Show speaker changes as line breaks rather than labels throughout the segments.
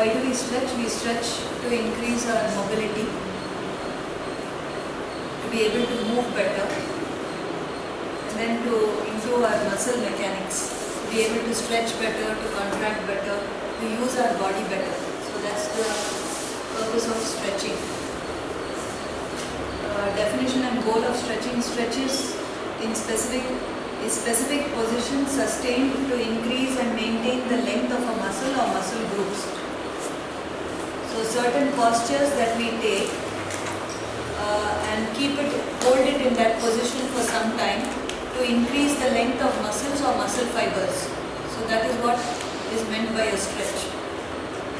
Why do we stretch? We stretch to increase our mobility, to be able to move better, and then to improve our muscle mechanics, to be able to stretch better, to contract better, to use our body better. So that's the purpose of stretching. Definition and goal of stretching: stretches in specific positions sustained to increase and maintain the length of a muscle or muscle groups. So certain postures that we take and hold it in that position for some time to increase the length of muscles or muscle fibers. So that is what is meant by a stretch.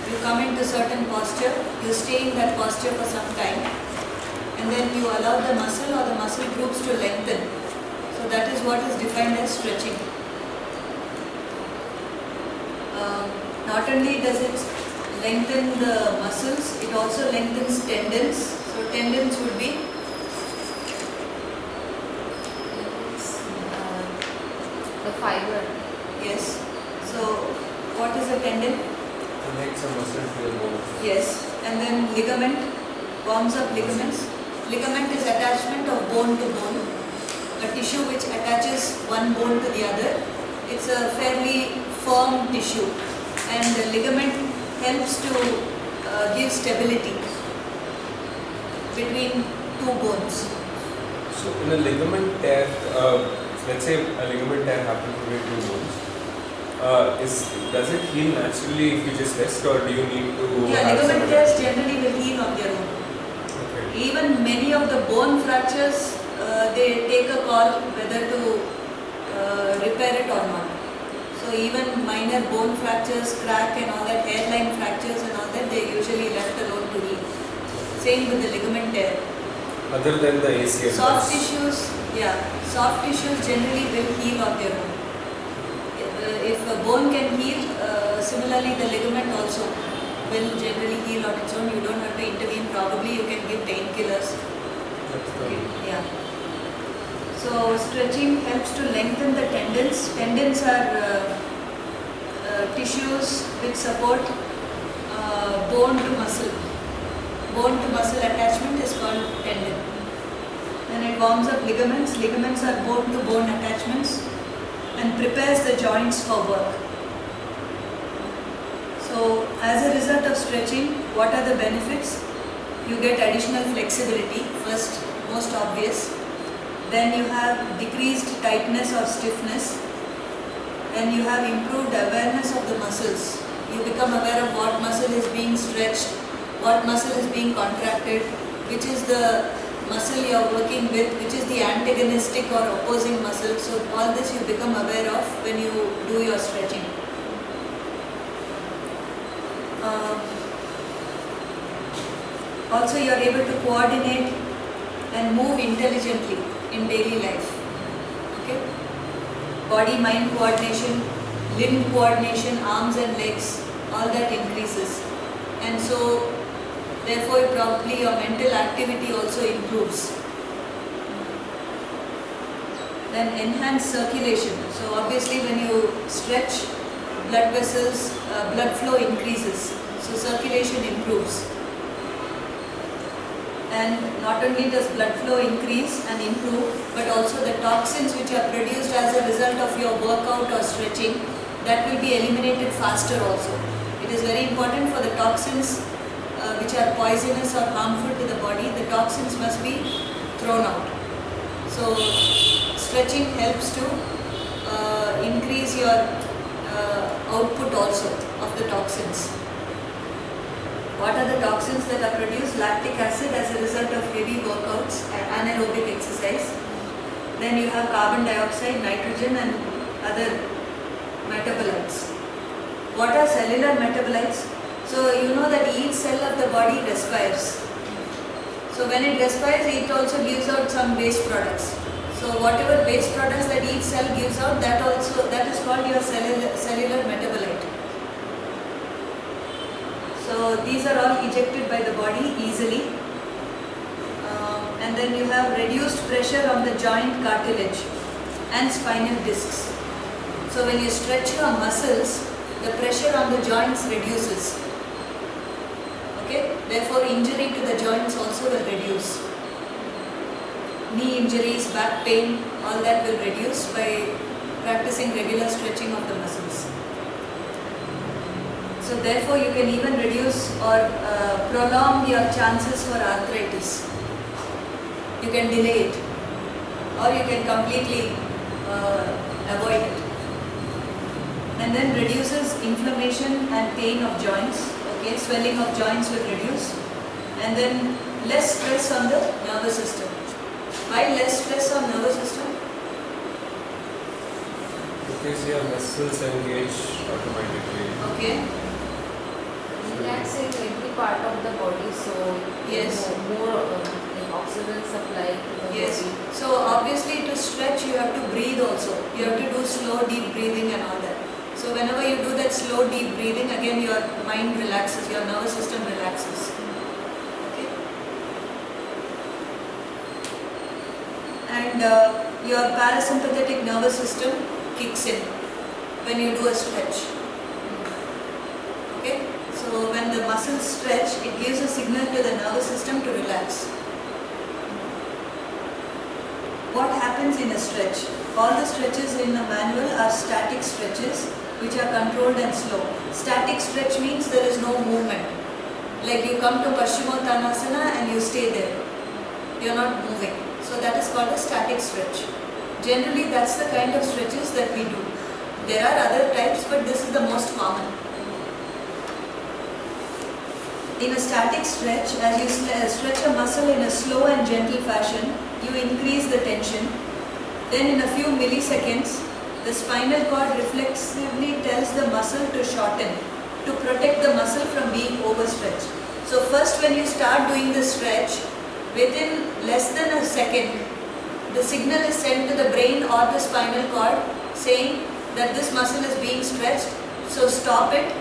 You come into certain posture, you stay in that posture for some time, and then you allow the muscle or the muscle groups to lengthen. So that is what is defined as stretching. Not only does it lengthen the muscles, it also lengthens tendons. So tendons would be
the fiber.
Yes. So what is a tendon?
Connects a muscle to the bone.
Yes. And then ligament warms up ligaments. Ligament is attachment of bone to bone, a tissue which attaches one bone to the other. It's a fairly firm tissue, and the ligament helps to give stability between two bones.
So in a ligament tear, let's say a ligament tear happens between two bones, does it heal naturally if you just rest, or do you need to?
Yeah, ligament tears generally will heal on their own.
Okay.
Even many of the bone fractures, they take a call whether to repair it or not. So even minor bone fractures, crack and all that, hairline fractures and all that, they usually left alone to heal. Same with the ligament tear.
Other than the ACL.
Soft tissues generally will heal on their own. If a bone can heal, similarly the ligament also will generally heal on its own. You don't have to intervene. Probably you can give painkillers. Yeah. So stretching helps to lengthen the tendons. Tendons are tissues which support bone to muscle. Bone to muscle attachment is called tendon. Then it warms up ligaments. Ligaments are bone to bone attachments and prepares the joints for work. So as a result of stretching, what are the benefits? You get additional flexibility, first, most obvious. Then you have decreased tightness or stiffness. Then you have improved awareness of the muscles. You become aware of what muscle is being stretched, what muscle is being contracted, which is the muscle you are working with, which is the antagonistic or opposing muscle. So all this you become aware of when you do your stretching. Also you are able to coordinate and move intelligently in daily life. Okay? Body-mind coordination, limb coordination, arms and legs, all that increases. And so therefore probably your mental activity also improves. Then enhanced circulation. So obviously when you stretch, blood vessels, blood flow increases. So circulation improves. And not only does blood flow increase and improve, but also the toxins which are produced as a result of your workout or stretching, that will be eliminated faster also. It is very important for the toxins which are poisonous or harmful to the body, the toxins must be thrown out. So stretching helps to increase your output also of the toxins. What are the toxins that are produced? Lactic acid as a result of heavy workouts, anaerobic exercise. Then you have carbon dioxide, nitrogen and other metabolites. What are cellular metabolites? So you know that each cell of the body respires. So when it respires, it also gives out some waste products. So whatever waste products that each cell gives out, that is called your cellular metabolite. So these are all ejected by the body easily. And then you have reduced pressure on the joint cartilage and spinal discs. So when you stretch your muscles, the pressure on the joints reduces. Therefore, injury to the joints also will reduce. Knee injuries, back pain, all that will reduce by practicing regular stretching of the muscles. So therefore, you can even reduce or prolong your chances for arthritis. You can delay it, or you can completely avoid it. And then reduces inflammation and pain of joints. Okay, swelling of joints will reduce, and then less stress on the nervous system. Why less stress on nervous system?
Because your muscles engage automatically.
Okay.
Relaxing every part of the body, so
Yes.
more oxygen supply to the
Yes.
body.
So obviously to stretch you have to breathe also. You have to do slow deep breathing and all that. So whenever you do that slow deep breathing, again your mind relaxes, your nervous system relaxes. Okay. And your parasympathetic nervous system kicks in when you do a stretch. Okay. So when the muscles stretch, it gives a signal to the nervous system to relax. What happens in a stretch? All the stretches in the manual are static stretches which are controlled and slow. Static stretch means there is no movement. Like you come to Paschimottanasana and you stay there. You are not moving. So that is called a static stretch. Generally that's the kind of stretches that we do. There are other types, but this is the most common. In a static stretch, as you stretch a muscle in a slow and gentle fashion, you increase the tension. Then in a few milliseconds, the spinal cord reflexively tells the muscle to shorten, to protect the muscle from being overstretched. So first when you start doing the stretch, within less than a second, the signal is sent to the brain or the spinal cord saying that this muscle is being stretched, so stop it,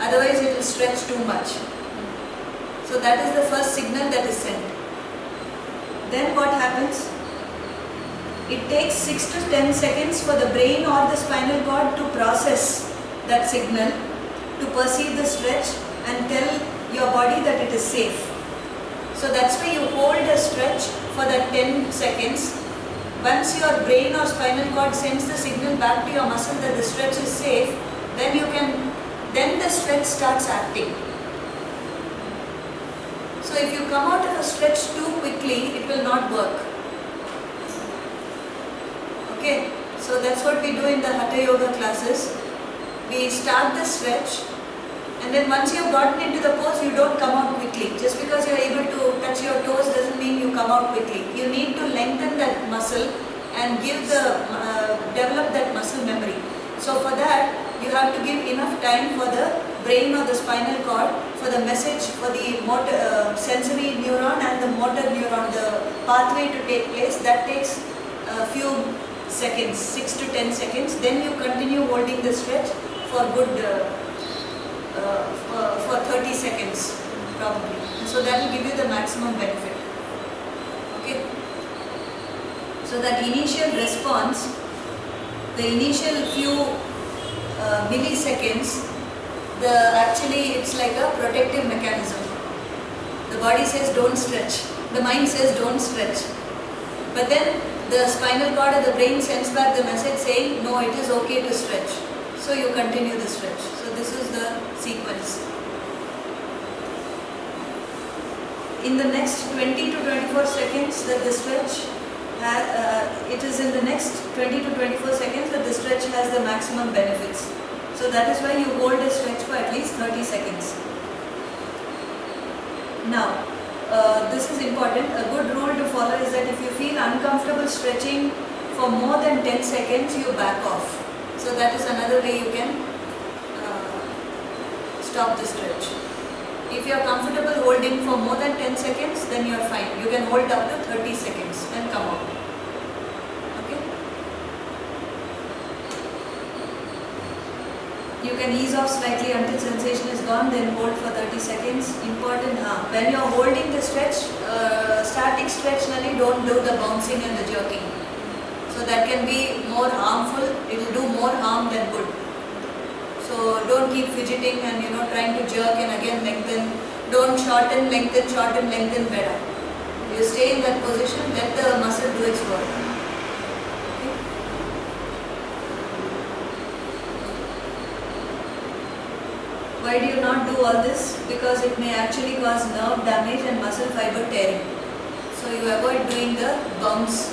otherwise it will stretch too much. So that is the first signal that is sent. Then what happens? It takes 6 to 10 seconds for the brain or the spinal cord to process that signal, to perceive the stretch and tell your body that it is safe. So that's why you hold a stretch for that 10 seconds. Once your brain or spinal cord sends the signal back to your muscle that the stretch is safe, then the stretch starts acting. So if you come out of a stretch too quickly, it will not work. Okay, so that's what we do in the Hatha Yoga classes. We start the stretch, and then once you have gotten into the pose, you don't come out quickly. Just because you are able to touch your toes doesn't mean you come out quickly. You need to lengthen that muscle and develop that muscle memory. So for that, you have to give enough time for the brain or the spinal cord, for the message, for the motor, sensory neuron and the motor neuron, the pathway to take place. That takes a few seconds, 6 to 10 seconds. Then you continue holding the stretch for good, for 30 seconds probably. So that will give you the maximum benefit. Okay. So that initial response, the initial few milliseconds, actually it's like a protective mechanism. The body says don't stretch, the mind says don't stretch, but then the spinal cord or the brain sends back the message saying no, it is okay to stretch. So you continue the stretch. So this is the sequence. In the next 20 to 24 seconds that the stretch it is in the next 20 to 24 seconds that the stretch has the maximum benefits. So that is why you hold a stretch for at least 30 seconds. Now, this is important. A good rule to follow is that if you feel uncomfortable stretching for more than 10 seconds, you back off. So that is another way you can stop the stretch. If you are comfortable holding for more than 10 seconds, then you are fine. You can hold up to 30 seconds and come out. Okay? You can ease off slightly until sensation is gone, then hold for 30 seconds. Important, when you are holding the stretch, static stretch, don't do the bouncing and the jerking. So that can be more harmful. It will do more harm than good. So don't keep fidgeting and trying to jerk and again lengthen. Don't shorten, lengthen better. You stay in that position, let the muscle do its work. Okay. Why do you not do all this? Because it may actually cause nerve damage and muscle fiber tearing. So you avoid doing the bounce.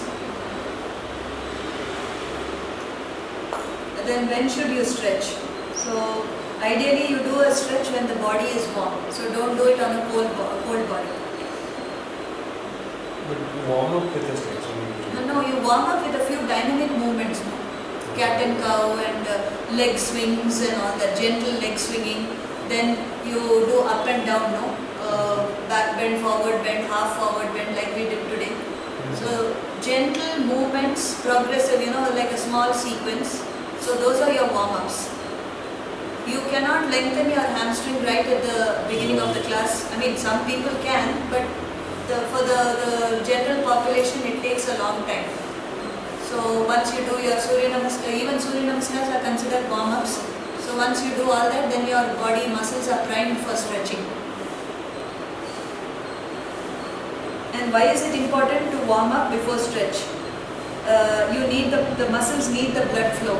Then when should you stretch? So ideally you do a stretch when the body is warm. So don't do it on a cold body.
But warm up with a stretching.
No, you warm up with a few dynamic movements. Cat and cow and leg swings and all that, gentle leg swinging. Then you do up and down, back bend, forward bend, half forward bend like we did today. So gentle movements, progressive, like a small sequence. So those are your warm-ups. You cannot lengthen your hamstring right at the beginning of the class. I mean, some people can, but for the general population, it takes a long time. So once you do your Surya Namaskar, even Surya Namaskars are considered warm-ups. So once you do all that, then your body muscles are primed for stretching. And why is it important to warm up before stretch? You need the muscles need the blood flow.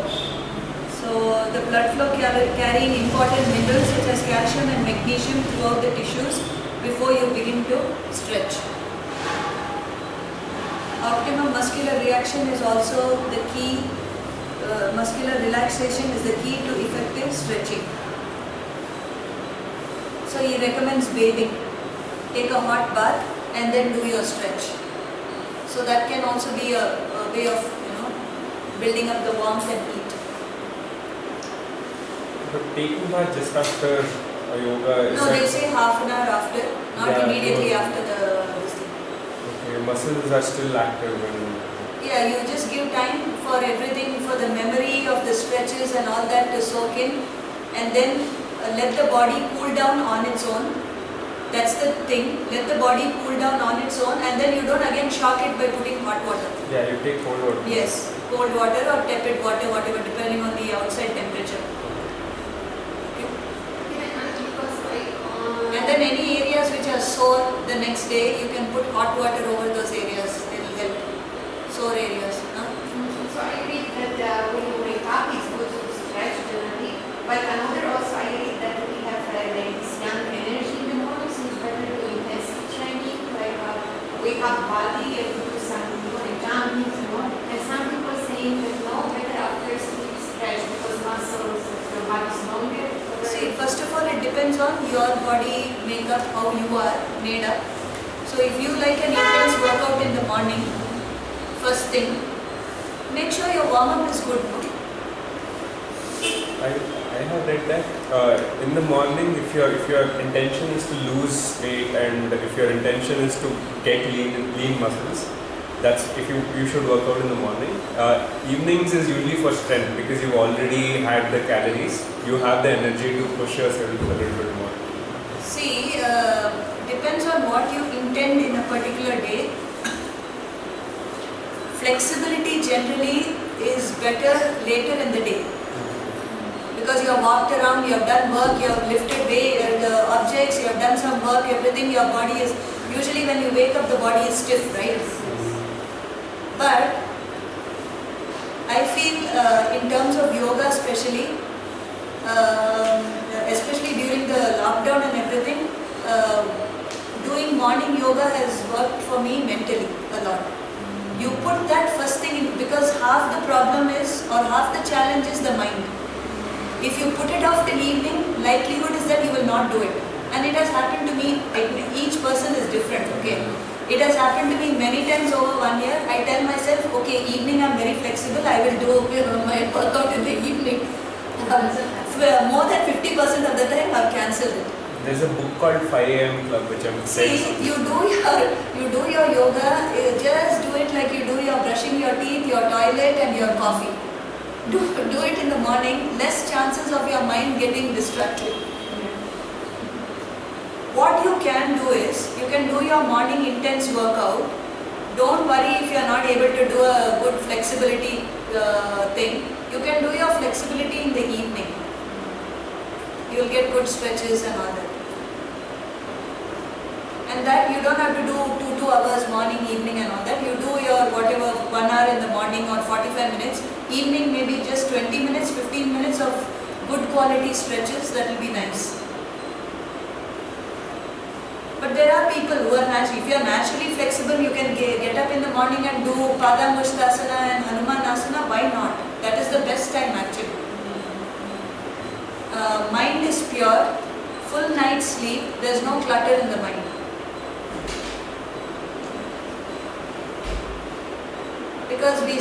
So the blood flow carrying important minerals such as calcium and magnesium throughout the tissues before you begin to stretch. Optimum muscular reaction is also the key. Muscular relaxation is the key to effective stretching. So he recommends bathing. Take a hot bath and then do your stretch. So that can also be a way of building up the warmth and heat.
But taking bath just after yoga is
they say half an hour after, not immediately after this thing.
Okay, muscles are still active and...
Yeah, you just give time for everything, for the memory of the stretches and all that to soak in, and then let the body cool down on its own. That's the thing, let the body cool down on its own, and then you don't again shock it by putting hot water.
Yeah, you take cold water.
Yes, cold water or tepid water, whatever, depending on the outside temperature. And then any areas which are sore the next day, you can put hot water over those areas. It will help. Sore areas.
So I read that when you wake up, it's good to stretch generally. But another also I read that we have like this young energy in the morning, so it's better to do intensive training, like wake up body and do some jumping, And some people saying that no, better after sleep stretch because muscles, your body is longer.
See, first of all, it depends on your body makeup, how you are made up. So if you like an intense workout in the morning, first thing, make sure your warm-up is good.
I have read that in the morning, if your intention is to lose weight and if your intention is to get lean muscles, that's if you should work out in the morning. Evenings is usually for strength because you've already had the calories. You have the energy to push yourself a little bit more.
See, depends on what you intend in a particular day. Flexibility generally is better later in the day. Because you have walked around, you have done work, you have lifted the objects, you have done some work, everything, your body is, usually when you wake up the body is stiff, right? But I feel in terms of yoga especially during the lockdown and everything, doing morning yoga has worked for me mentally a lot. You put that first thing in, because half the problem is, or half the challenge is the mind. If you put it off till evening, likelihood is that you will not do it. And it has happened to me, each person is different, okay. It has happened to me many times over 1 year. I tell myself, okay, evening I'm very flexible, I will do my workout in the evening. More than 50% of the time I've cancelled it.
There's a book called 5 AM Club which I'm saying.
See, you do your yoga, just do it like you do your brushing your teeth, your toilet and your coffee. Do it in the morning, less chances of your mind getting distracted. What you can do is, you can do your morning intense workout. Don't worry if you are not able to do a good flexibility thing. You can do your flexibility in the evening. You will get good stretches and all that. And that you don't have to do 2 hours morning, evening and all that. You do your whatever 1 hour in the morning or 45 minutes. Evening maybe just 20 minutes, 15 minutes of good quality stretches. That will be nice. But there are people who are naturally, if you are naturally flexible, you can get up in the morning and do Padangusthasana and Hanumanasana. Why not? That is the best time actually. Mind is pure, full night's sleep, there is no clutter in the mind. Because we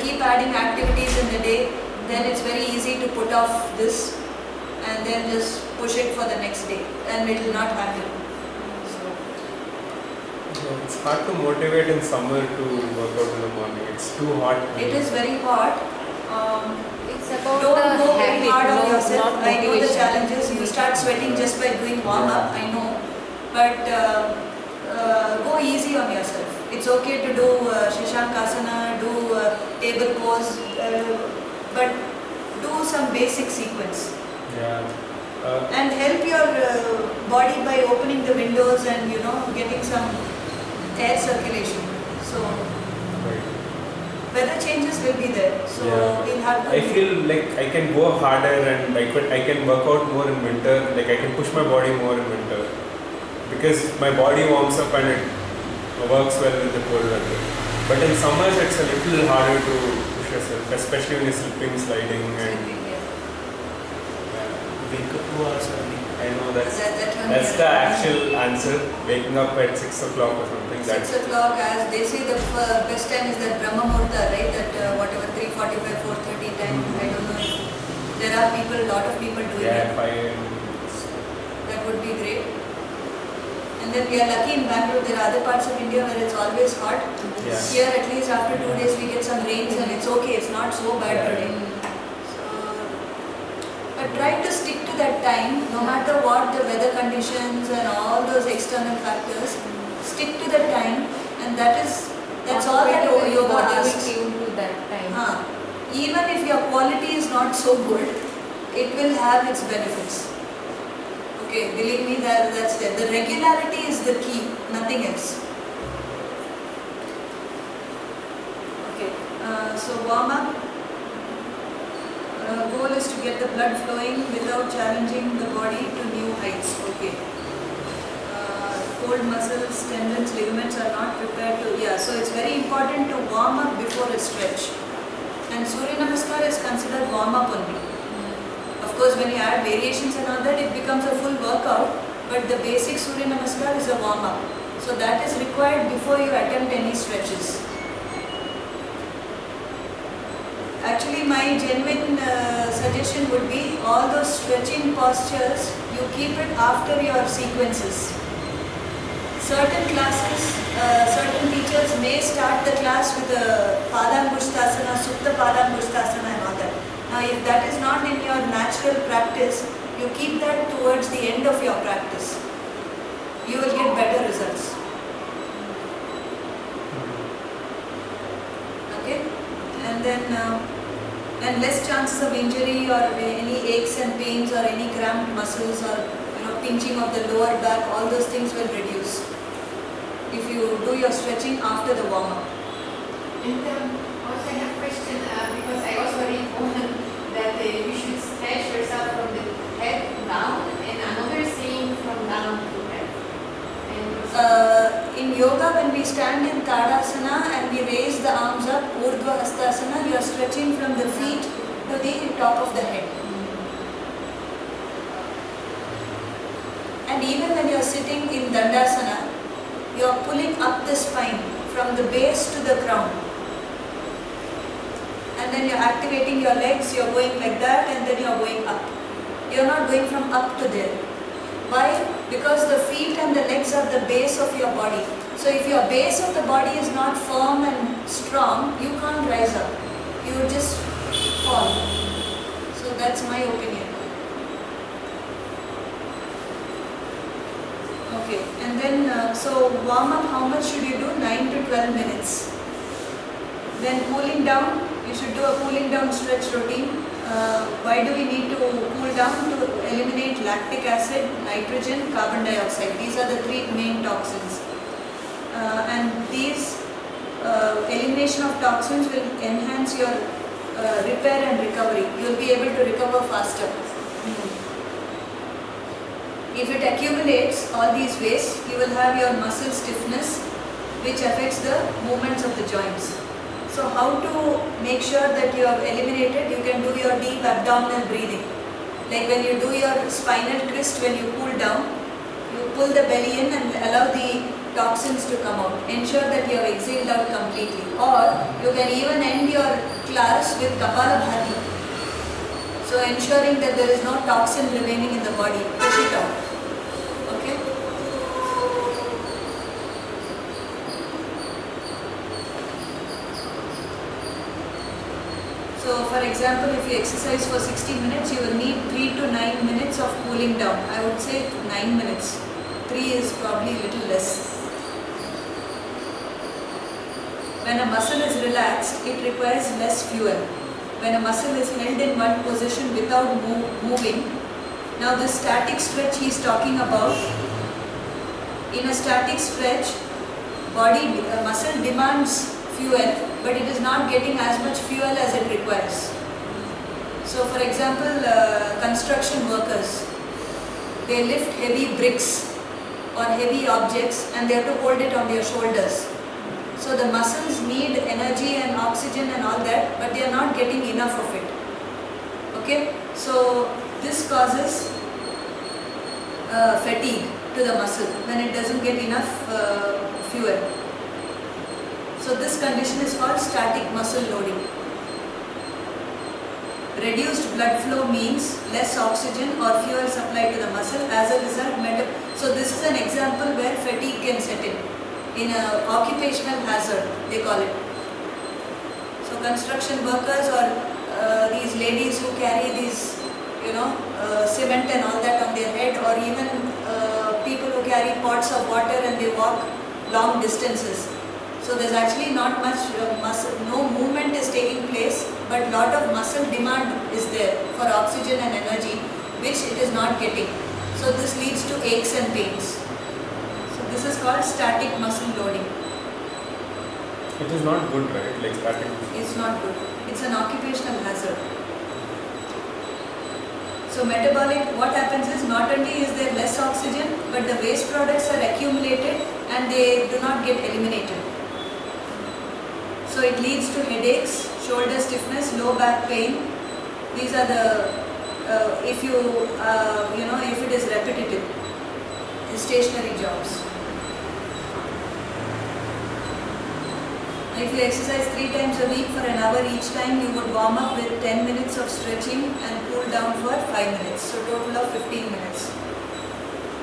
keep adding activities in the day, then it's very easy to put off this and then just push it for the next day and it will not happen.
It's hard to motivate in summer to work out in the morning. It's too hot.
It is very hot.
It's about
Don't
the
go very
habit,
hard on
not
yourself. I know the
motivation.
challenges. You start sweating just by doing warm up. I know, but go easy on yourself. It's okay to do Shashankasana, do table pose, but do some basic sequence.
Yeah.
And help your body by opening the windows and getting some air circulation. So
Right.
weather changes will be there. So
Yeah.
we'll have to.
I feel like I can go harder and I can work out more in winter. Like I can push my body more in winter because my body warms up and it works well with the cold weather. But in summers it's a little harder to push yourself, especially when you're slipping, sliding, and wake up 2 hours early. I know that's the actual answer. Waking up at 6 o'clock or something.
6 o'clock, as they say, the best time is that Brahma Muhurta, right? That whatever 3:45, 4:30 time. I don't know if there are people, lot of people doing it.
5 a.m.
That would be great. And then we are lucky in Bangalore. There are other parts of India where it's always hot.
Yeah.
Here, at least after 2 days, we get some rains and it's okay. It's not so bad today. But try to stick to that time, no matter what the weather conditions and all those external factors. Stick to the time, and that's all that yoga asks.
You to that time.
Even if your quality is not so good, it will have its benefits. Okay, believe me, that's there. The regularity is the key, nothing else. Okay, so warm up. Goal is to get the blood flowing without challenging the body to new heights. Okay. Cold muscles, tendons, ligaments are not prepared to. Yeah, so it's very important to warm up before a stretch. And Surya Namaskar is considered warm up only. Of course, when you add variations and all that, it becomes a full workout. But the basic Surya Namaskar is a warm up. So that is required before you attempt any stretches. Actually, my genuine suggestion would be all those stretching postures, you keep it after your sequences. Certain classes, certain teachers may start the class with a Padangusthasana, Supta Padangusthasana and all that. Now, if that is not in your natural practice, you keep that towards the end of your practice. You will get better results. Okay? And then and less chances of injury or any aches and pains or any cramped muscles or pinching of the lower back, all those things will reduce if you do your stretching after the warm-up.
And also I have a question because I also read that you should stretch yourself from the head down and another saying from down to head.
In yoga, when we stand in Tadasana and we raise the arms up, Urdhva Hastasana, you are stretching from the feet to the top of the head. And even when you are sitting in Dandasana, you are pulling up the spine from the base to the crown. And then you are activating your legs, you are going like that and then you are going up. You are not going from up to there. Why? Because the feet and the legs are the base of your body. So if your base of the body is not firm and strong, you can't rise up. You just fall. So that's my opinion. Okay, and then so warm up, how much should you do? 9 to 12 minutes. Then cooling down, you should do a cooling down stretch routine. Why do we need to cool down? To eliminate lactic acid, nitrogen, carbon dioxide. These are the three main toxins. And these elimination of toxins will enhance your repair and recovery. You will be able to recover faster. If it accumulates all these waste, you will have your muscle stiffness, which affects the movements of the joints. So how to make sure that you have eliminated? You can do your deep abdominal breathing. Like when you do your spinal twist, when you pull down, you pull the belly in and allow the toxins to come out. Ensure that you have exhaled out completely. Or you can even end your class with Kapalabhati. So ensuring that there is no toxin remaining in the body. Push it out. Okay? So for example, if you exercise for 60 minutes, you will need 3 to 9 minutes of cooling down. I would say 9 minutes. 3 is probably a little less. When a muscle is relaxed, it requires less fuel. When a muscle is held in one position without moving, now this static stretch he is talking about, in a static stretch, muscle demands fuel, but it is not getting as much fuel as it requires. So for example, construction workers, they lift heavy bricks or heavy objects and they have to hold it on their shoulders. So the muscles need energy and oxygen and all that, but they are not getting enough of it. Okay, so this causes fatigue to the muscle when it doesn't get enough fuel. So this condition is called static muscle loading. Reduced blood flow means less oxygen or fuel supply to the muscle. As a result, so this is an example where fatigue can set in an occupational hazard, they call it. So construction workers or these ladies who carry these, cement and all that on their head, or even people who carry pots of water and they walk long distances. So there's actually not much muscle, no movement is taking place, but lot of muscle demand is there for oxygen and energy, which it is not getting. So this leads to aches and pains. So this is called static muscle loading.
It is not good, right? Like static.
It's not good. It's an occupational hazard. So metabolic, what happens is not only is there less oxygen, but the waste products are accumulated and they do not get eliminated. So it leads to headaches, shoulder stiffness, low back pain. These are the, if it is repetitive, stationary jobs. If you exercise 3 times a week for an hour each time, you would warm up with 10 minutes of stretching and cool down for 5 minutes. So total of 15 minutes.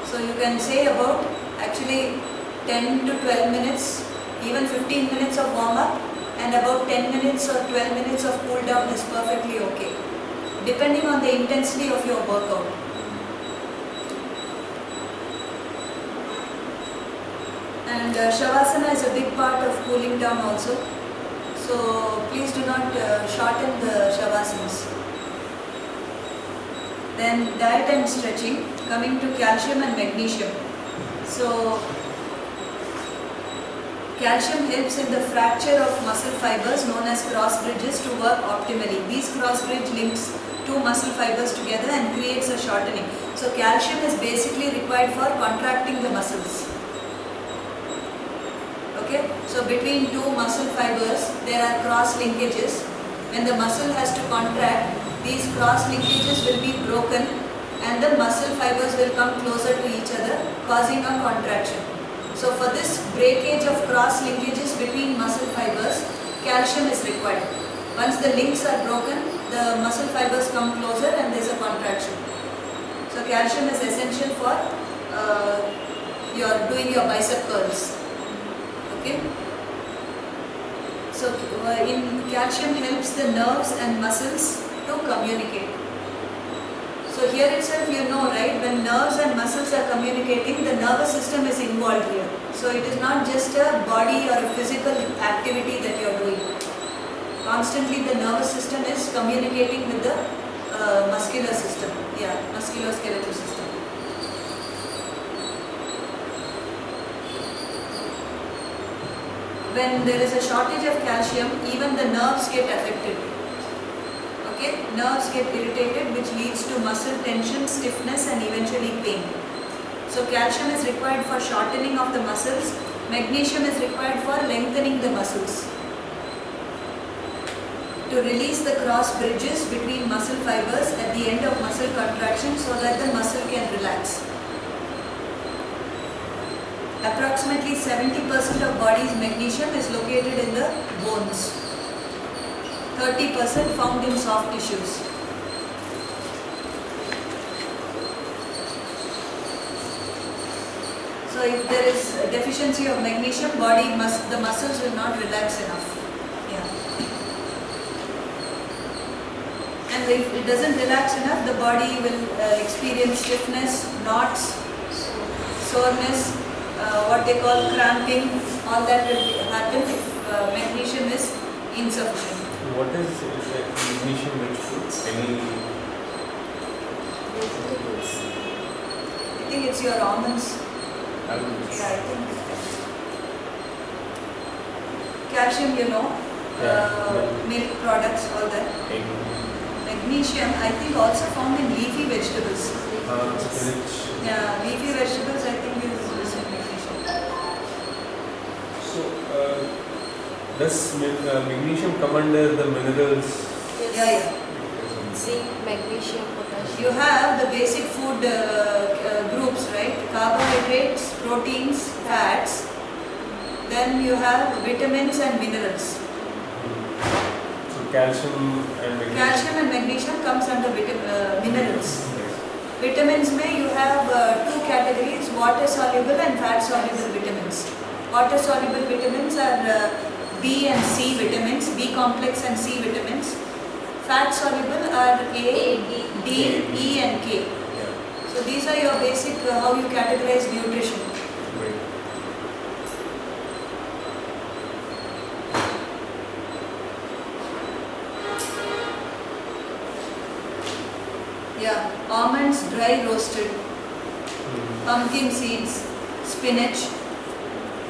So you can say about actually 10 to 12 minutes, even 15 minutes of warm up, and about 10 minutes or 12 minutes of cool down is perfectly okay, depending on the intensity of your workout. And Shavasana is a big part of cooling down also. So please do not shorten the Shavasanas. Then diet and stretching, coming to calcium and magnesium. So calcium helps in the fracture of muscle fibers known as cross bridges to work optimally. These cross bridge links 2 muscle fibers together and creates a shortening. So calcium is basically required for contracting the muscles. Okay, so between 2 muscle fibers there are cross linkages. When the muscle has to contract, these cross linkages will be broken and the muscle fibers will come closer to each other, causing a contraction. So for this breakage of cross linkages between muscle fibers, calcium is required. Once the links are broken, the muscle fibers come closer and there is a contraction. So calcium is essential for doing your bicep curls. Okay. So calcium helps the nerves and muscles to communicate. So here itself you know, right, when nerves and muscles are communicating, the nervous system is involved here. So it is not just a body or a physical activity that you are doing. Constantly the nervous system is communicating with the muscular system. Yeah, musculoskeletal system. When there is a shortage of calcium, even the nerves get affected. Okay, nerves get irritated, which leads to muscle tension, stiffness, and eventually pain. So calcium is required for shortening of the muscles. Magnesium is required for lengthening the muscles. To release the cross bridges between muscle fibers at the end of muscle contraction so that the muscle can relax. Approximately 70% of body's magnesium is located in the bones. 30% found in soft tissues. So if there is a deficiency of magnesium, the muscles will not relax enough. Yeah. And if it doesn't relax enough, the body will experience stiffness, knots, soreness, what they call cramping. All that will happen if magnesium is insufficient.
What is magnesium rich foods? Any?
I think it's your almonds.
Almonds.
Yeah, I think. Calcium, you know, milk products, all that.
Egg.
Magnesium, I think also found in leafy vegetables.
Spinach.
Yeah, leafy vegetables, I think is in magnesium.
So, does magnesium come under the minerals?
Yeah.
Zinc, magnesium, potassium.
You have the basic food groups, right? Carbohydrates, proteins, fats. Then you have vitamins and minerals.
So calcium and magnesium.
Calcium and magnesium comes under minerals.
Yes.
Vitamins may you have two categories, water soluble and fat soluble vitamins. Water soluble vitamins are B and C vitamins, B complex and C vitamins. Fat soluble are A, D, E and K.
Yeah.
So these are your basic how you categorize nutrition.
Right.
Yeah, almonds dry roasted, pumpkin seeds, spinach,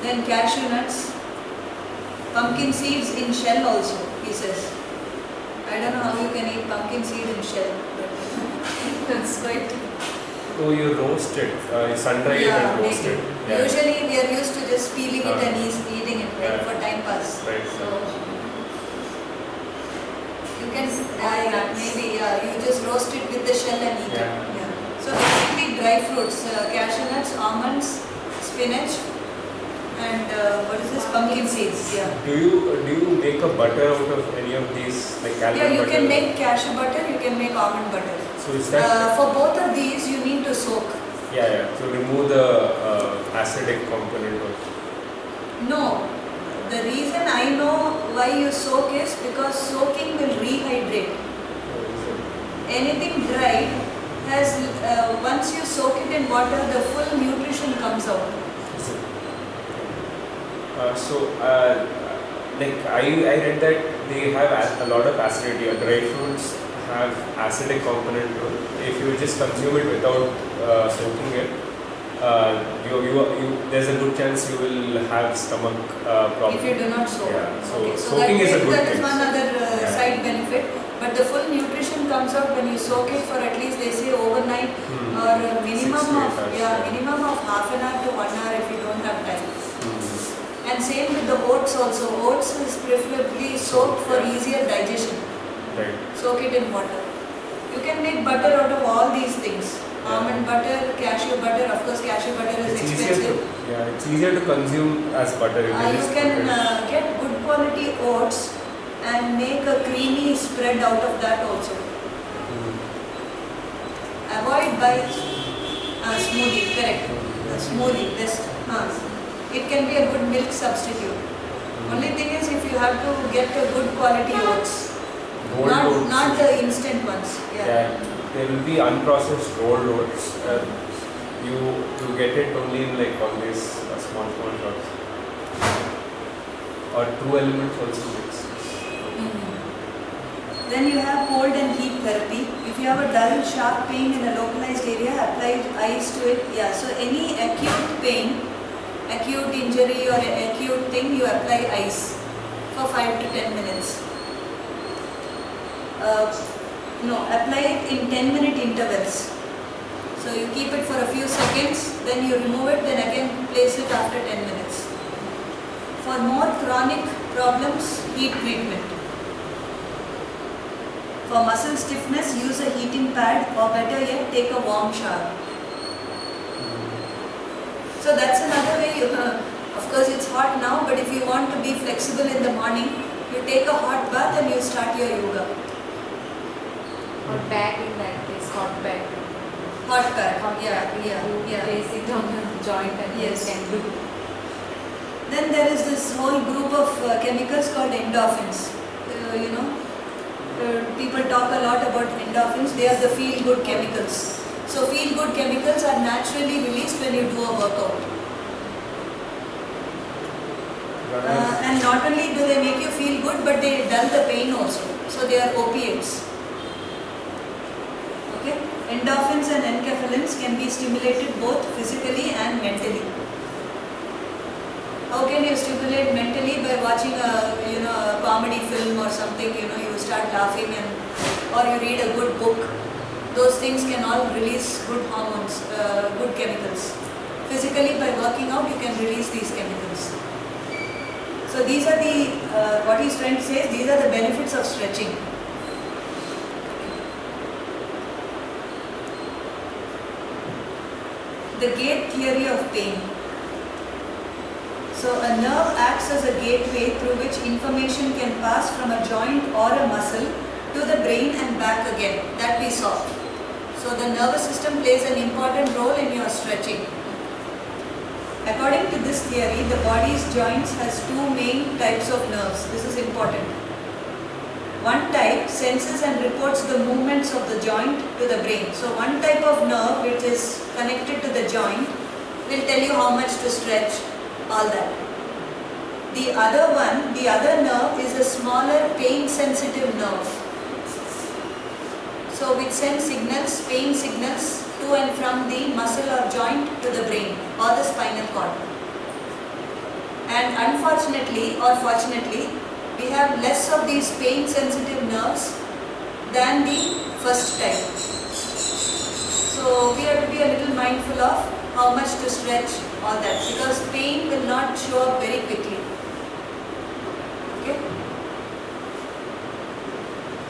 then cashew nuts, pumpkin seeds in shell also, he says. I don't know how you can eat pumpkin seed in shell, but that's quite...
Oh, you roast it, sun dry it and roast it. Yeah.
Usually we are used to just peeling it and eating it, right,
Yeah.
for time pass.
Right.
So you can maybe you just roast it with the shell and eat
Yeah.
it. Yeah. So basically dry fruits, cashew nuts, almonds, spinach, and what is this? Pumpkin seeds. Yeah.
Do you make a butter out of any of these, like almond
Yeah, you
butter?
can make cashew butter. You can make almond butter.
So is that?
For both of these, you need to soak.
Yeah. So remove the acidic component of.
No. The reason I know why you soak is because soaking will rehydrate. Anything dried has, once you soak it in water, the full nutrition comes out.
Like I read that they have a lot of acidity. Dry fruits have acidic component. If you just consume it without soaking it, there's a good chance you will have stomach problems.
If you do not soak.
Yeah, so
Okay,
soaking is a good
that is
thing.
one other
Yeah.
side benefit. But the full nutrition comes out when you soak it for at least, they say, overnight or a minimum
6 to 8
of
hours, yeah.
minimum of half an hour to 1 hour if you don't have time. And same with the oats also. Oats is preferably soaked for
Yeah.
easier digestion.
Right.
Soak it in water. You can make butter out of all these things. Almond butter, cashew butter. Of course, cashew butter is expensive.
It's easier to consume as butter.
You
just
can
put it-
get good quality oats and make a creamy spread out of that also. Avoid by smoothie, correct. Smoothie, best. It can be a good milk substitute. Only thing is if you have to get a good quality oats.
Rolled oats.
Not the instant ones.
Yeah, there will be unprocessed rolled oats. You get it only in like all these small shops. Or True Elements also makes.
Then you have cold and heat therapy. If you have a dull, sharp pain in a localized area, apply ice to it. Yeah, so any acute pain, acute injury or acute thing, you apply ice for 5 to 10 minutes. No, apply it in 10-minute intervals. So you keep it for a few seconds, then you remove it, then again place it after 10 minutes. For more chronic problems, heat treatment. For muscle stiffness, use a heating pad, or better yet, take a warm shower. So that's another way. Of course it's hot now, but if you want to be flexible in the morning, you take a hot bath and you start your yoga.
Or bag in that case, hot bag.
Hot pad,
Hot
yeah,
bag.
yeah,
You
yeah.
place it on the joint and
Yes.
you can do.
Then there is this whole group of chemicals called endorphins. People talk a lot about endorphins. They are the feel-good chemicals. So feel-good chemicals are naturally released when you do a workout. And not only do they make you feel good, but they dull the pain also. So they are opiates. Okay? Endorphins and enkephalins can be stimulated both physically and mentally. How can you stimulate mentally? By watching a comedy film or something. You start laughing, or you read a good book. Those things can all release good hormones, good chemicals. Physically, by working out, you can release these chemicals. So these are the what he's trying to say is these are the benefits of stretching. The gate theory of pain. So a nerve acts as a gateway through which information can pass from a joint or a muscle to the brain and back again. That we saw. So the nervous system plays an important role in your stretching. According to this theory, the body's joints has two main types of nerves. This is important. One type senses and reports the movements of the joint to the brain. So one type of nerve which is connected to the joint will tell you how much to stretch, all that. The other nerve is a smaller pain sensitive nerve. So which sends signals, pain signals to and from the muscle or joint to the brain or the spinal cord. And unfortunately or fortunately, we have less of these pain sensitive nerves than the first type. So we have to be a little mindful of how much to stretch, all that, because pain will not show up very quickly. Okay?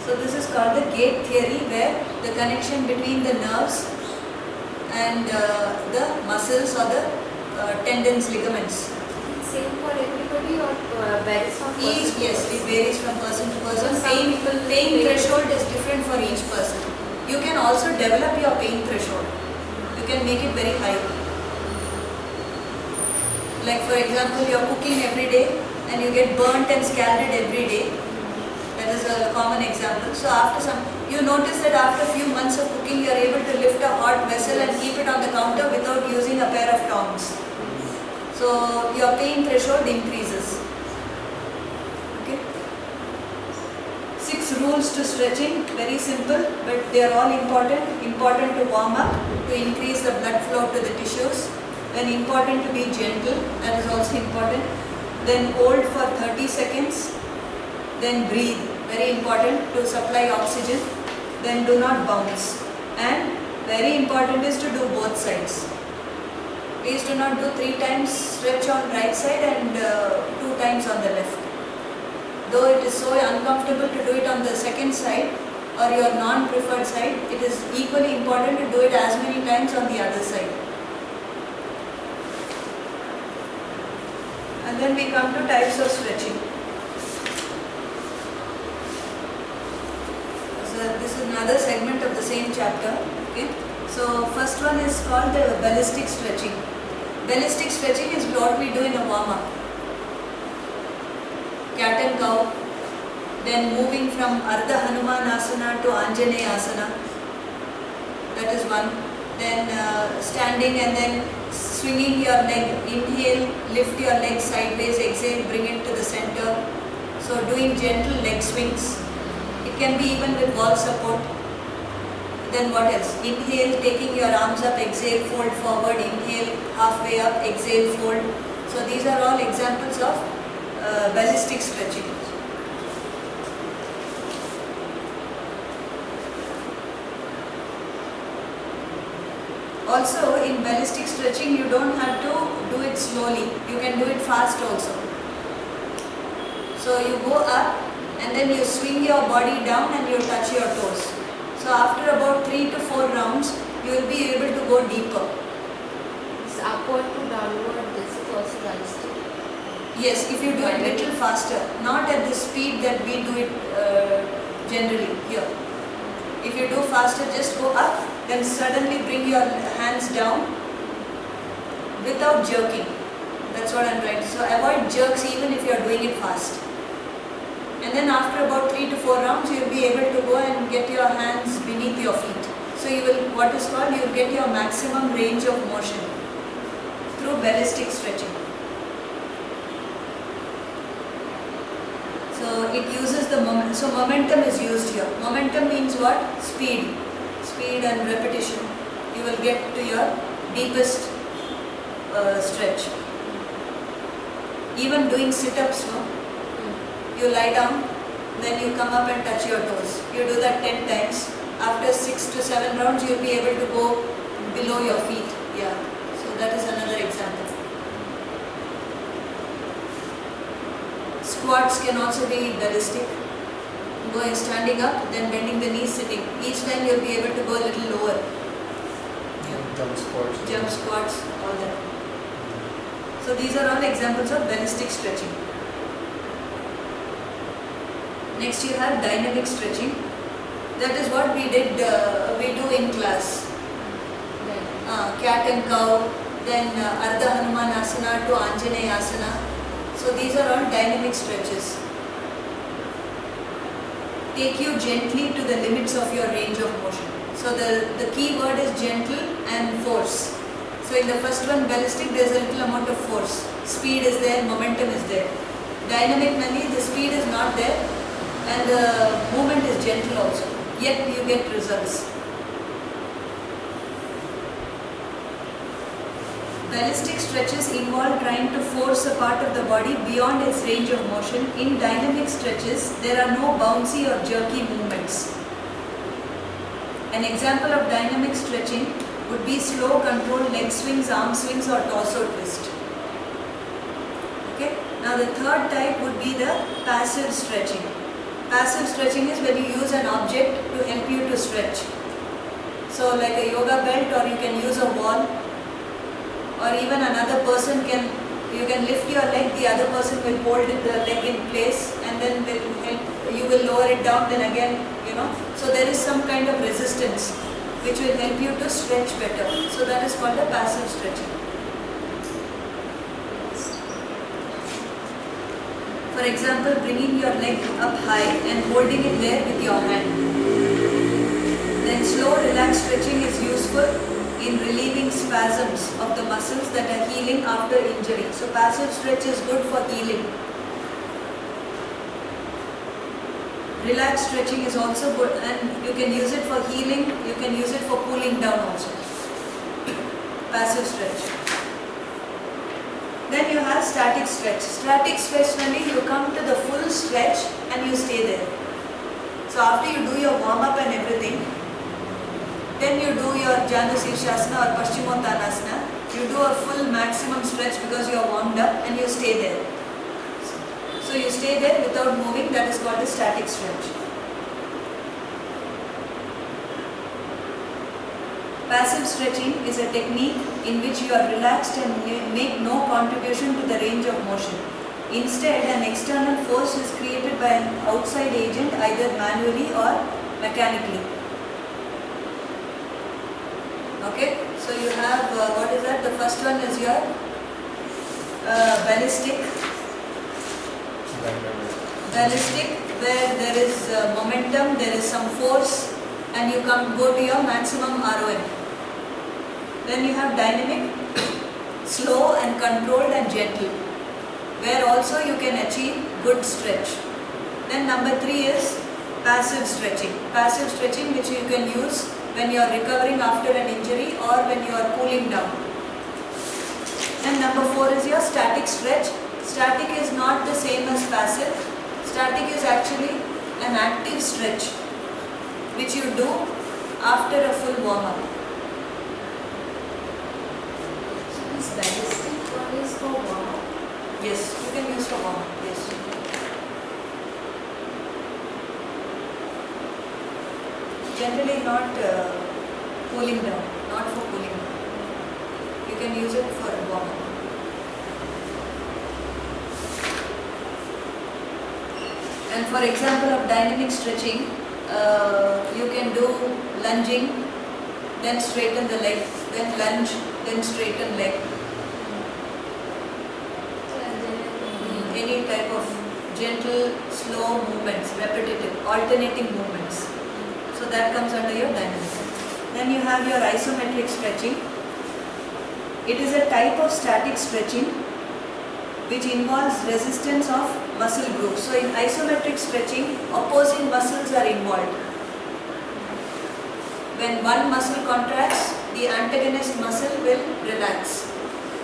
So this is called the gate theory, where the connection between the nerves and the muscles or the tendons, ligaments.
Same for everybody or varies from person to
Yes,
person?
it varies from person to person.
So some people
Pain threshold is different for each person. You can also develop your pain threshold. You can make it very high. Like for example, you are cooking every day and you get burnt and scalded every day. That is a common example. So you notice that after a few months of cooking, you are able to lift a hot vessel and keep it on the counter without using a pair of tongs. So your pain threshold increases. Okay. 6 rules to stretching, very simple, but they are all important. Important to warm up, to increase the blood flow to the tissues. Then important to be gentle, that is also important. Then hold for 30 seconds. Then breathe, very important to supply oxygen. Then do not bounce. And very important is to do both sides. Please do not do 3 times stretch on right side and 2 times on the left. Though it is so uncomfortable to do it on the second side or your non-preferred side, it is equally important to do it as many times on the other side. And then we come to types of stretching. So this is another segment of the same chapter. Okay. So first one is called the ballistic stretching. Ballistic stretching is what we do in a warm-up. Cat and cow. Then moving from Ardha Hanumanasana to Anjaneyasana. That is one. Then standing and then swinging your leg. Inhale, lift your leg sideways. Exhale, bring it to the center. So doing gentle leg swings. It It can be even with wall support. Then what else? Inhale, taking your arms up, exhale, fold forward, inhale, halfway up, exhale, fold. So these are all examples of ballistic stretching. Also, in ballistic stretching, you don't have to do it slowly. You can do it fast also. So you go up and then you swing your body down and you touch your toes. So after about 3 to 4 rounds, you will be able to go deeper.
It's upward to downward, this is also ballistic.
Yes, if you do it little faster, not at the speed that we do it generally here. If you do faster, just go up, then suddenly bring your hands down without jerking. That's what I'm trying to say. So avoid jerks even if you are doing it fast. And then after about 3 to 4 rounds, you will be able to go and get your hands beneath your feet. So you will, what is called, you will get your maximum range of motion through ballistic stretching. So it uses the moment. So momentum is used here. Momentum means what? Speed. Speed and repetition. You will get to your deepest stretch. Even doing sit-ups, no? You lie down, then you come up and touch your toes. You do that 10 times. After 6 to 7 rounds, you will be able to go below your feet. Yeah. So that is another example. Squats can also be ballistic. Going standing up, then bending the knees, sitting. Each time you will be able to go a little lower.
Jump squats.
Jump squats, all that. So these are all examples of ballistic stretching. Next you have dynamic stretching. That is what we did, we do in class. Cat and cow, then Ardha Hanumanasana to Anjaneyasana. So these are all dynamic stretches. Take you gently to the limits of your range of motion. So the key word is gentle and force. So in the first one, ballistic, there is a little amount of force. Speed is there, momentum is there. Dynamic means the speed is not there and the movement is gentle also. Yet you get results. Ballistic stretches involve trying to force a part of the body beyond its range of motion. In dynamic stretches, there are no bouncy or jerky movements. An example of dynamic stretching would be slow controlled leg swings, arm swings or torso twist. Okay. Now the third type would be the passive stretching. Passive stretching is when you use an object to help you to stretch. So like a yoga belt, or you can use a wall, or even another person you can lift your leg, the other person will hold the leg in place and then you will lower it down, then again, so there is some kind of resistance which will help you to stretch better. So that is called a passive stretching. For example, bringing your leg up high and holding it there with your hand. Then slow relaxed stretching is useful in relieving spasms of the muscles that are healing after injury. So passive stretch is good for healing. Relaxed stretching is also good, and you can use it for healing, you can use it for cooling down also. Passive stretch. Then you have static stretch. Static stretch means you come to the full stretch and you stay there. So after you do your warm up and everything, then you do your Janu Shirshasana or Paschimottanasana. You do a full maximum stretch because you are warmed up and you stay there. So you stay there without moving, that is called a static stretch. Passive stretching is a technique in which you are relaxed and make no contribution to the range of motion. Instead, an external force is created by an outside agent, either manually or mechanically. Okay, so you have, what is that? The first one is your ballistic. Ballistic, where there is momentum, there is some force, and you go to your maximum ROM. Then you have dynamic, slow and controlled and gentle, where also you can achieve good stretch. Then number 3 is passive stretching. Passive stretching which you can use when you are recovering after an injury or when you are cooling down. And number 4 is your static stretch. Static is not the same as passive. Static is actually an active stretch which you do after a full warm-up.
So this ballistic one is for warm-up.
Yes, you can use for warm-up. Yes. Generally not cooling down, not for cooling down. You can use it for warm-up. And for example of dynamic stretching, you can do lunging, then straighten the leg, then lunge, then straighten leg. Any type of gentle, slow movements, repetitive, alternating movements. So that comes under your dynamic. Then you have your isometric stretching. It is a type of static stretching which involves resistance of muscle groups. So in isometric stretching, opposing muscles are involved. When one muscle contracts, the antagonist muscle will relax.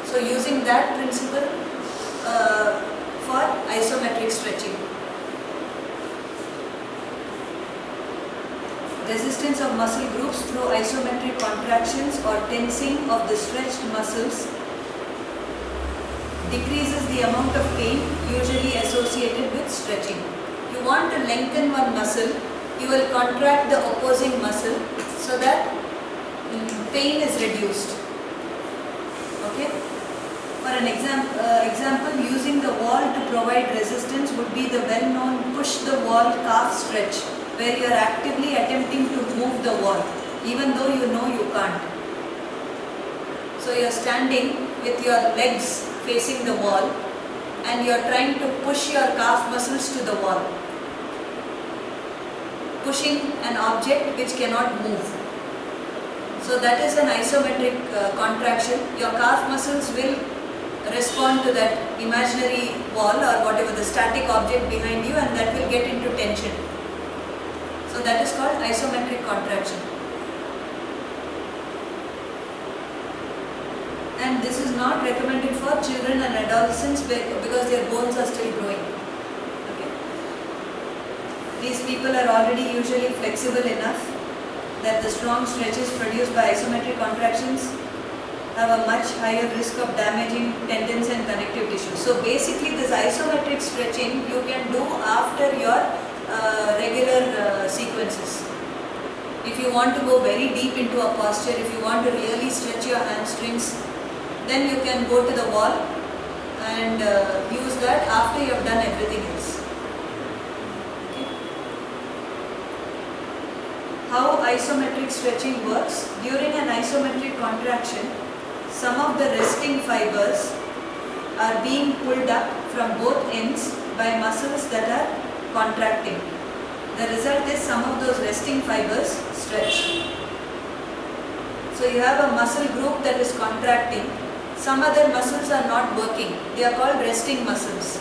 So using that principle for isometric stretching. Resistance of muscle groups through isometric contractions or tensing of the stretched muscles decreases the amount of pain usually associated with stretching. You want to lengthen one muscle, you will contract the opposing muscle so that pain is reduced. Okay? For an example, using the wall to provide resistance would be the well-known push the wall calf stretch, where you are actively attempting to move the wall, even though you know you can't. So you are standing with your legs facing the wall and you are trying to push your calf muscles to the wall, pushing an object which cannot move. So that is an isometric contraction. Your calf muscles will respond to that imaginary wall or whatever the static object behind you, and that will get into tension. So that is called isometric contraction. And this is not recommended for children and adolescents because their bones are still growing. Okay. These people are already usually flexible enough that the strong stretches produced by isometric contractions have a much higher risk of damaging tendons and connective tissue. So basically this isometric stretching you can do after your regular sequences. If you want to go very deep into a posture, if you want to really stretch your hamstrings, then you can go to the wall and use that after you have done everything else. Okay. How isometric stretching works? During an isometric contraction, some of the resting fibers are being pulled up from both ends by muscles that are contracting. The result is some of those resting fibers stretch. So you have a muscle group that is contracting. Some other muscles are not working. They are called resting muscles.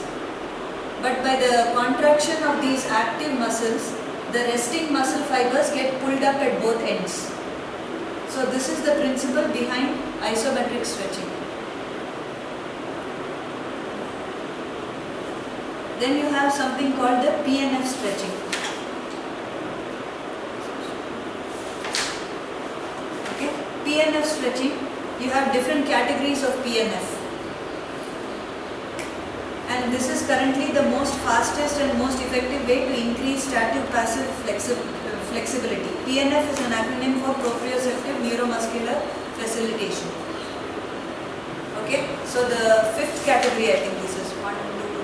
But by the contraction of these active muscles, the resting muscle fibers get pulled up at both ends. So this is the principle behind isometric stretching. Then you have something called the PNF stretching. Okay, PNF stretching, you have different categories of PNF. And this is currently the most fastest and most effective way to increase static passive flexibility. PNF is an acronym for proprioceptive neuromuscular facilitation. Okay, so the fifth category, I think this is 1, 2,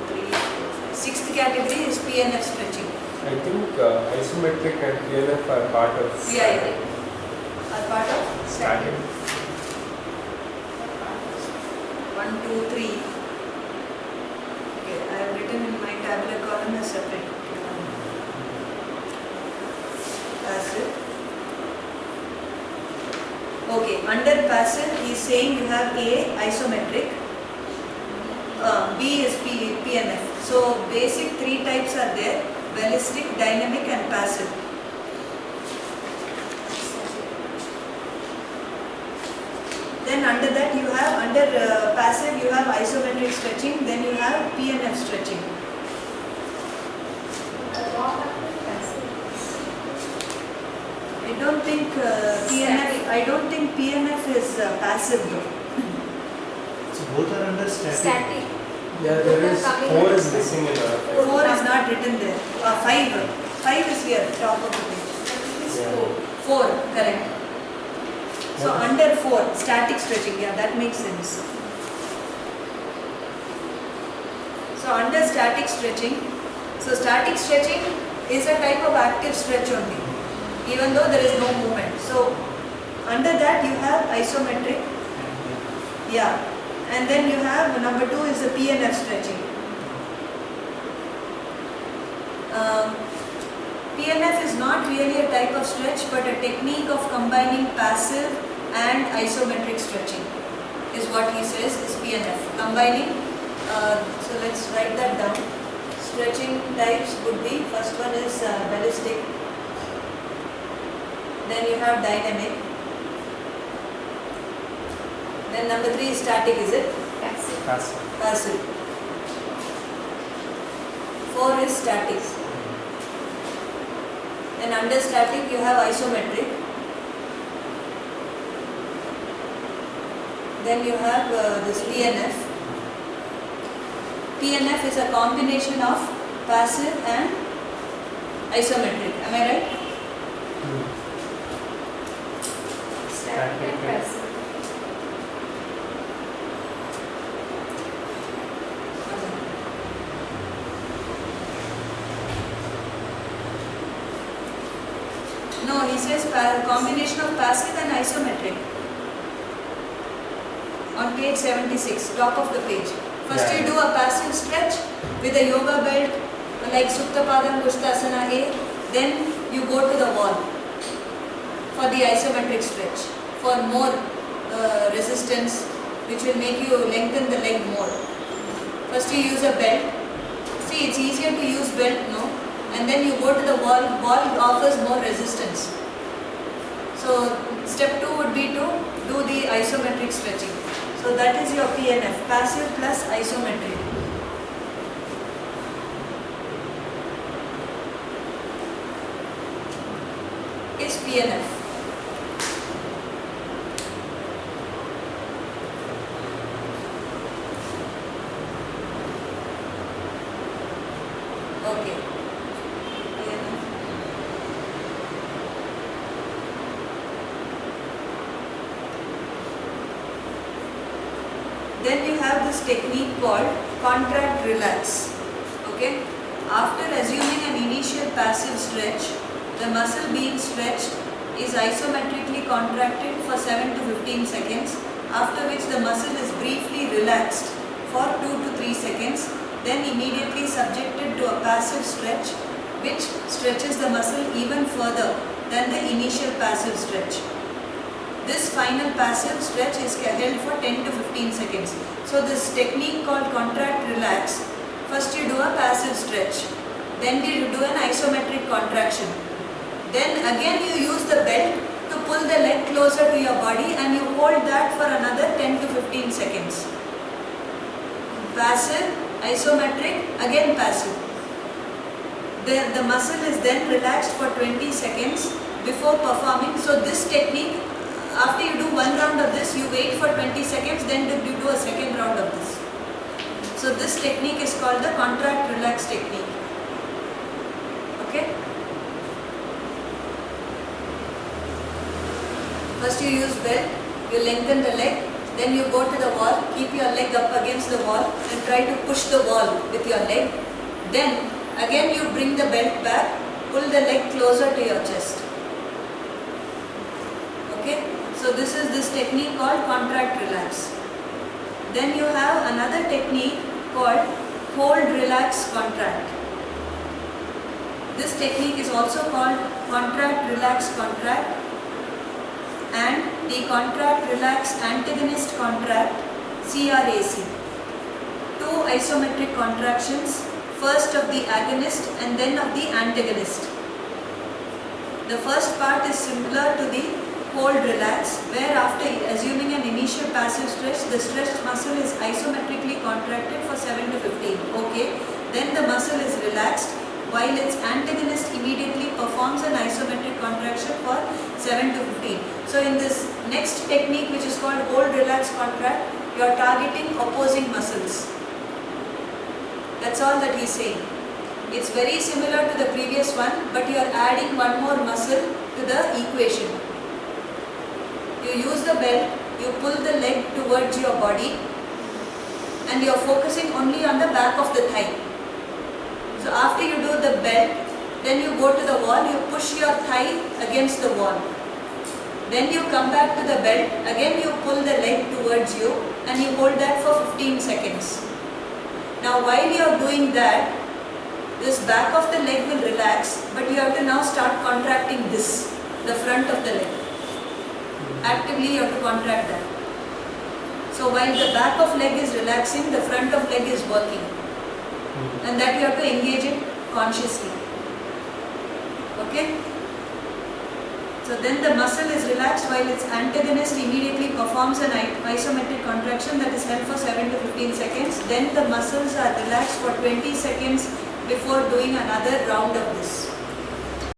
3, 4, 5. Sixth category is PNF stretching.
I think isometric and PNF are part of
Yeah. Are part of
static.
1, 2, 3. Okay, I have written in my tabular column as separate. Passive. Okay, under passive he is saying you have A, isometric, B is PNF. So basic three types are there. ballistic, dynamic and passive. Then under that you have, under passive you have isometric stretching, then you have PNF stretching. I don't think PNF is passive though.
So both are under static.
Static.
Yeah, there is 4 is missing in our.
4 is not written there. 5 is here, top of the page.
Yeah.
4, correct. So under 4, static stretching, yeah, that makes sense. So under static stretching, is a type of active stretch only, even though there is no movement. So under that you have isometric, yeah, and then you have number 2 is the PNF stretching. PNF is not really a type of stretch, but a technique of combining passive and isometric stretching is what he says is PNF. Combining, so let's write that down. Stretching types would be, first one is ballistic, then you have dynamic, then number 3 is static, is it?
Passive.
Passive. 4 is static. Then under static you have isometric. Then you have this PNF. PNF is a combination of passive and isometric. Am I right?
Static and passive.
No, he says combination of passive and isometric. On page 76, top of the page. First you do a passive stretch with a yoga belt like Supta Padam Kushtasana A. Then you go to the wall for the isometric stretch for more resistance, which will make you lengthen the leg more. First you use a belt. See, it's easier to use belt, no? And then you go to the wall. Wall offers more resistance. So step 2 would be to do the isometric stretching. So that is your PNF, passive plus isometric. Is PNF. Okay. PNF. Then you have this technique called contract relax. Okay. After assuming an initial passive stretch, the muscle being stretched is isometrically contracted for 7 to 15 seconds, after which the muscle is briefly relaxed for 2 to 3 seconds, then immediately subjected to a passive stretch which stretches the muscle even further than the initial passive stretch. This final passive stretch is held for 10 to 15 seconds. So this technique called contract relax, first you do a passive stretch, then you do an isometric contraction. Then again you use the belt to pull the leg closer to your body and you hold that for another 10 to 15 seconds. Passive, isometric, again passive. The muscle is then relaxed for 20 seconds before performing. So this technique, after you do one round of this, you wait for 20 seconds, then you do a second round of this. So this technique is called the contract relax technique. Okay? First you use belt, you lengthen the leg, then you go to the wall, keep your leg up against the wall and try to push the wall with your leg. Then again you bring the belt back, pull the leg closer to your chest. Okay? So this is this technique called contract relax. Then you have another technique called hold relax contract. This technique is also called contract relax contract and the contract relax antagonist contract, CRAC. 2 isometric contractions first of the agonist and then of the antagonist. The first part is similar to the hold relax, where after assuming an initial passive stretch, the stretched muscle is isometrically contracted for 7 to 15. Okay, then the muscle is relaxed while its antagonist immediately performs an isometric contraction for 7 to 15. So in this next technique, which is called hold relax contract, you are targeting opposing muscles. That's all that he is saying. It's very similar to the previous one, but you are adding one more muscle to the equation. You use the belt, you pull the leg towards your body, and you are focusing only on the back of the thigh. So after you do the belt, then you go to the wall, you push your thigh against the wall. Then you come back to the belt, again you pull the leg towards you and you hold that for 15 seconds. Now while you are doing that, this back of the leg will relax, but you have to now start contracting this, the front of the leg. Actively you have to contract that. So while the back of leg is relaxing, the front of leg is working. And that you have to engage it consciously. Okay? So then the muscle is relaxed while its antagonist immediately performs an isometric contraction that is held for 7 to 15 seconds. Then the muscles are relaxed for 20 seconds before doing another round of this.